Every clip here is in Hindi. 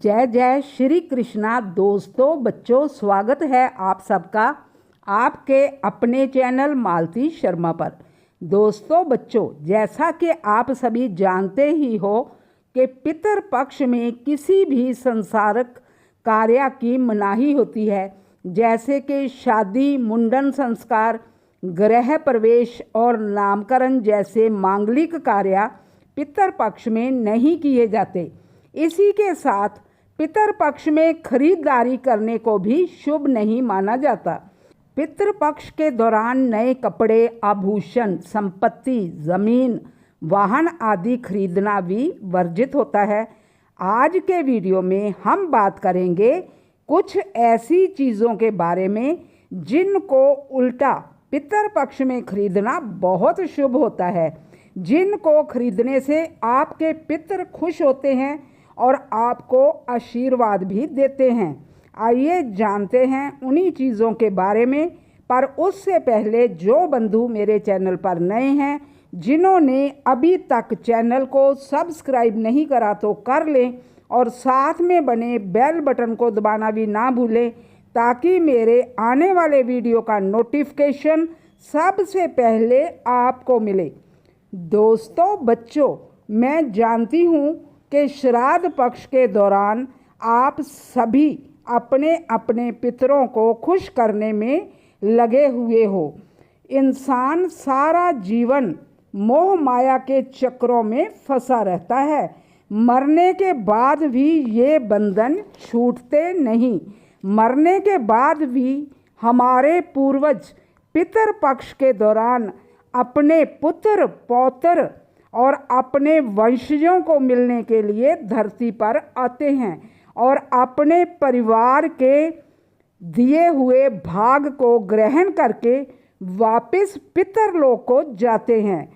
जय जय श्री कृष्णा। दोस्तों बच्चों, स्वागत है आप सबका आपके अपने चैनल मालती शर्मा पर। दोस्तों बच्चों, जैसा कि आप सभी जानते ही हो कि पितर पक्ष में किसी भी संसारक कार्य की मनाही होती है, जैसे कि शादी, मुंडन संस्कार, गृह प्रवेश और नामकरण जैसे मांगलिक कार्य पितर पक्ष में नहीं किए जाते। इसी के साथ पितर पक्ष में खरीदारी करने को भी शुभ नहीं माना जाता। पितृ पक्ष के दौरान नए कपड़े, आभूषण, संपत्ति, जमीन, वाहन आदि खरीदना भी वर्जित होता है। आज के वीडियो में हम बात करेंगे कुछ ऐसी चीज़ों के बारे में जिनको उल्टा पितर पक्ष में खरीदना बहुत शुभ होता है, जिनको खरीदने से आपके पितर खुश होते हैं और आपको आशीर्वाद भी देते हैं। आइए जानते हैं उन्हीं चीज़ों के बारे में। पर उससे पहले जो बंधु मेरे चैनल पर नए हैं, जिन्होंने अभी तक चैनल को सब्सक्राइब नहीं करा तो कर लें और साथ में बने बेल बटन को दबाना भी ना भूलें, ताकि मेरे आने वाले वीडियो का नोटिफिकेशन सबसे पहले आपको मिले। दोस्तों बच्चों, मैं जानती हूँ कि श्राद्ध पक्ष के दौरान आप सभी अपने अपने पितरों को खुश करने में लगे हुए हो। इंसान सारा जीवन मोह माया के चक्रों में फंसा रहता है। मरने के बाद भी ये बंधन छूटते नहीं। मरने के बाद भी हमारे पूर्वज पितर पक्ष के दौरान अपने पुत्र पौत्र और अपने वंशजों को मिलने के लिए धरती पर आते हैं और अपने परिवार के दिए हुए भाग को ग्रहण करके वापस पितरलोक को जाते हैं।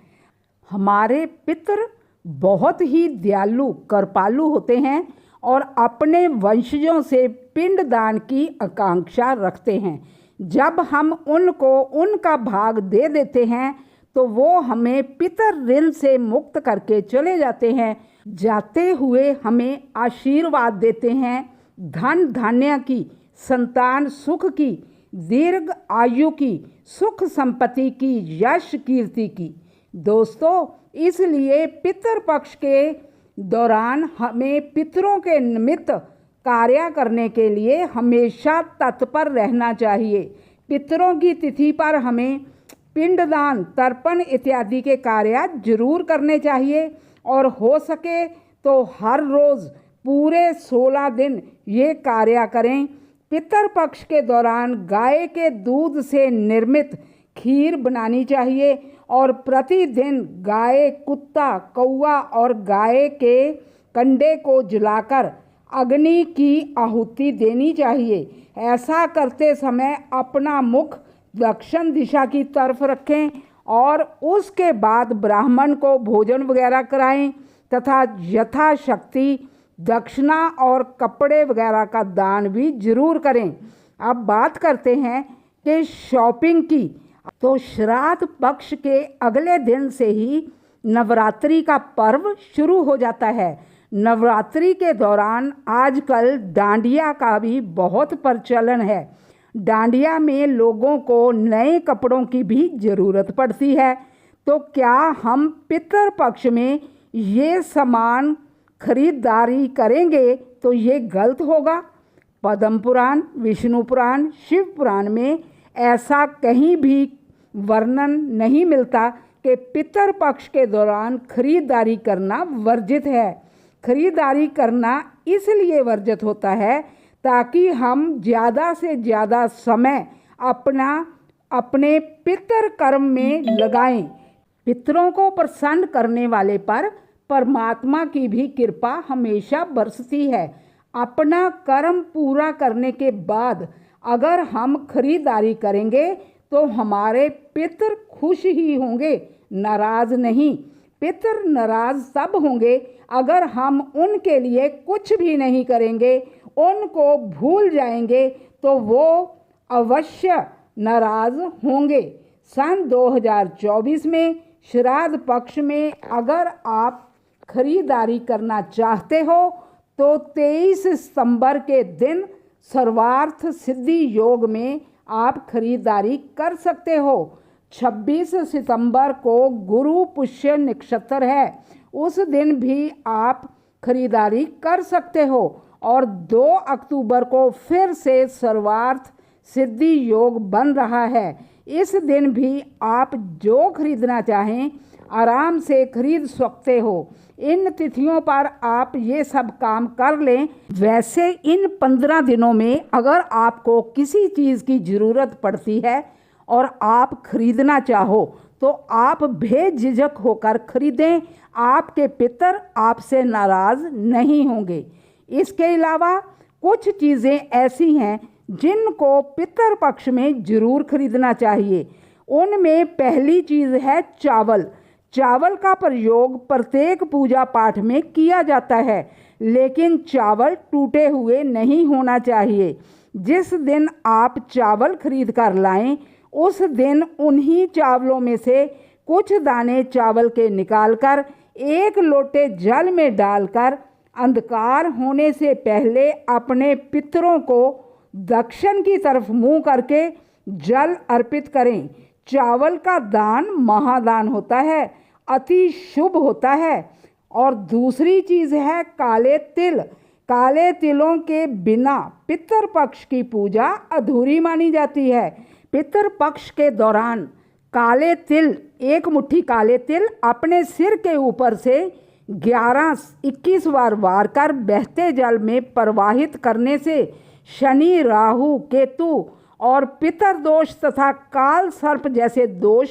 हमारे पितर बहुत ही दयालु कृपालु होते हैं और अपने वंशजों से पिंडदान की आकांक्षा रखते हैं। जब हम उनको उनका भाग दे देते हैं तो वो हमें पितर ऋण से मुक्त करके चले जाते हैं। जाते हुए हमें आशीर्वाद देते हैं धन धान्य की, संतान सुख की, दीर्घ आयु की, सुख संपत्ति की, यश कीर्ति की। दोस्तों, इसलिए पितर पक्ष के दौरान हमें पितरों के निमित्त कार्य करने के लिए हमेशा तत्पर रहना चाहिए। पितरों की तिथि पर हमें पिंडदान, तर्पण इत्यादि के कार्य जरूर करने चाहिए और हो सके तो हर रोज़ पूरे 16 दिन ये कार्य करें। पितर पक्ष के दौरान गाय के दूध से निर्मित खीर बनानी चाहिए और प्रतिदिन गाय, कुत्ता, कौवा और गाय के कंडे को जलाकर अग्नि की आहुति देनी चाहिए। ऐसा करते समय अपना मुख दक्षिण दिशा की तरफ रखें और उसके बाद ब्राह्मण को भोजन वगैरह कराएं तथा यथाशक्ति दक्षिणा और कपड़े वगैरह का दान भी जरूर करें। अब बात करते हैं कि शॉपिंग की। तो श्राद्ध पक्ष के अगले दिन से ही नवरात्रि का पर्व शुरू हो जाता है। नवरात्रि के दौरान आजकल डांडिया का भी बहुत प्रचलन है। डांडिया में लोगों को नए कपड़ों की भी ज़रूरत पड़ती है। तो क्या हम पितर पक्ष में ये सामान खरीदारी करेंगे तो ये गलत होगा? पद्म पुराण, विष्णु पुराण, शिव पुराण में ऐसा कहीं भी वर्णन नहीं मिलता कि पितर पक्ष के दौरान खरीदारी करना वर्जित है। खरीदारी करना इसलिए वर्जित होता है ताकि हम ज़्यादा से ज़्यादा समय अपने पितर कर्म में लगाएं। पितरों को प्रसन्न करने वाले पर परमात्मा की भी कृपा हमेशा बरसती है। अपना कर्म पूरा करने के बाद अगर हम खरीदारी करेंगे तो हमारे पितर खुश ही होंगे, नाराज़ नहीं। पितर नाराज़ तब होंगे अगर हम उनके लिए कुछ भी नहीं करेंगे, उनको भूल जाएंगे, तो वो अवश्य नाराज़ होंगे। सन 2024 में श्राद्ध पक्ष में अगर आप खरीदारी करना चाहते हो तो 23 सितंबर के दिन सर्वार्थ सिद्धि योग में आप खरीदारी कर सकते हो। 26 सितंबर को गुरु पुष्य नक्षत्र है, उस दिन भी आप खरीदारी कर सकते हो। और 2 अक्टूबर को फिर से सर्वार्थ सिद्धि योग बन रहा है। इस दिन भी आप जो खरीदना चाहें आराम से खरीद सकते हो। इन तिथियों पर आप ये सब काम कर लें। वैसे इन 15 दिनों में अगर आपको किसी चीज़ की ज़रूरत पड़ती है और आप खरीदना चाहो तो आप बेझिझक होकर खरीदें, आपके पितर आपसे नाराज़ नहीं होंगे। इसके अलावा कुछ चीज़ें ऐसी हैं जिनको पितर पक्ष में ज़रूर खरीदना चाहिए। उनमें पहली चीज़ है चावल। चावल का प्रयोग प्रत्येक पूजा पाठ में किया जाता है, लेकिन चावल टूटे हुए नहीं होना चाहिए। जिस दिन आप चावल खरीद कर लाएं, उस दिन उन्हीं चावलों में से कुछ दाने चावल के निकालकर 1 लोटे जल में डालकर अंधकार होने से पहले अपने पितरों को दक्षिण की तरफ मुंह करके जल अर्पित करें। चावल का दान महादान होता है, अति शुभ होता है। और दूसरी चीज़ है काले तिल। काले तिलों के बिना पितर पक्ष की पूजा अधूरी मानी जाती है। पितर पक्ष के दौरान काले तिल, 1 मुट्ठी काले तिल अपने सिर के ऊपर से 11-21 बार वार कर बहते जल में प्रवाहित करने से शनि, राहु, केतु और पितर दोष तथा काल सर्प जैसे दोष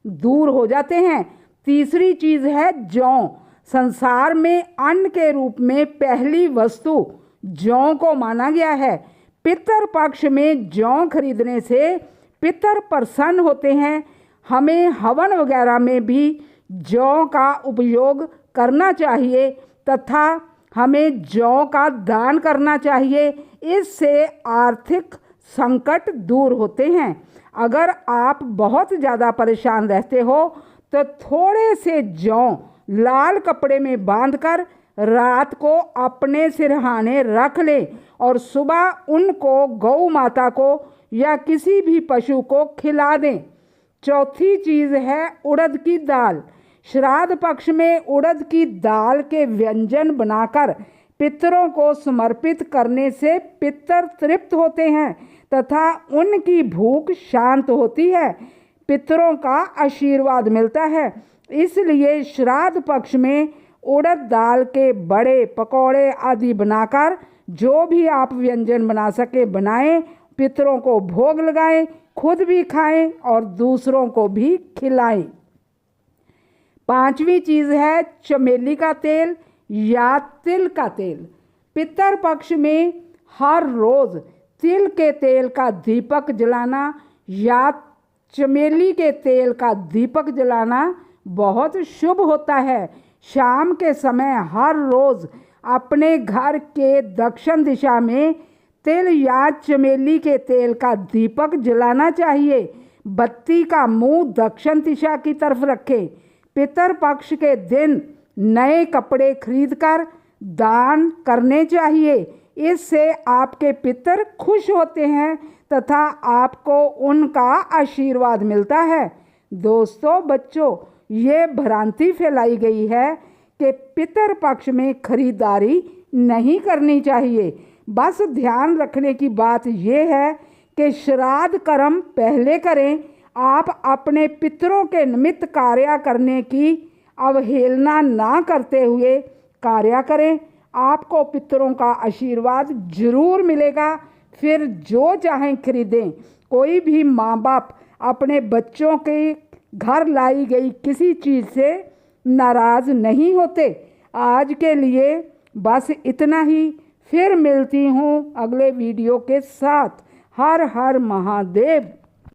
दूर हो जाते हैं। तीसरी चीज़ है जौ। संसार में अन्न के रूप में पहली वस्तु जौ को माना गया है। पितर पक्ष में जौ खरीदने से पितर प्रसन्न होते हैं। हमें हवन वगैरह में भी जौ का उपयोग करना चाहिए तथा हमें जौ का दान करना चाहिए। इससे आर्थिक संकट दूर होते हैं। अगर आप बहुत ज़्यादा परेशान रहते हो तो थोड़े से जौ लाल कपड़े में बांधकर रात को अपने सिरहाने रख लें और सुबह उनको गौ माता को या किसी भी पशु को खिला दें। चौथी चीज़ है उड़द की दाल। श्राद्ध पक्ष में उड़द की दाल के व्यंजन बनाकर पितरों को समर्पित करने से पितर तृप्त होते हैं तथा उनकी भूख शांत होती है, पितरों का आशीर्वाद मिलता है। इसलिए श्राद्ध पक्ष में उड़द दाल के बड़े पकौड़े आदि बनाकर जो भी आप व्यंजन बना सके बनाएं, पितरों को भोग लगाएं, खुद भी खाएं और दूसरों को भी खिलाएं। 5वीं चीज़ है चमेली का तेल या तिल का तेल। पितर पक्ष में हर रोज़ तिल के तेल का दीपक जलाना या चमेली के तेल का दीपक जलाना बहुत शुभ होता है। शाम के समय हर रोज़ अपने घर के दक्षिण दिशा में तिल या चमेली के तेल का दीपक जलाना चाहिए। बत्ती का मुंह दक्षिण दिशा की तरफ रखें। पितर पक्ष के दिन नए कपड़े खरीदकर दान करने चाहिए। इससे आपके पितर खुश होते हैं तथा आपको उनका आशीर्वाद मिलता है। दोस्तों बच्चों, ये भ्रांति फैलाई गई है कि पितर पक्ष में खरीदारी नहीं करनी चाहिए। बस ध्यान रखने की बात यह है कि श्राद्ध कर्म पहले करें। आप अपने पितरों के निमित्त कार्य करने की अवहेलना ना करते हुए कार्य करें। आपको पितरों का आशीर्वाद जरूर मिलेगा। फिर जो चाहें खरीदें। कोई भी माँ बाप अपने बच्चों के घर लाई गई किसी चीज़ से नाराज़ नहीं होते। आज के लिए बस इतना ही। फिर मिलती हूँ अगले वीडियो के साथ। हर हर महादेव।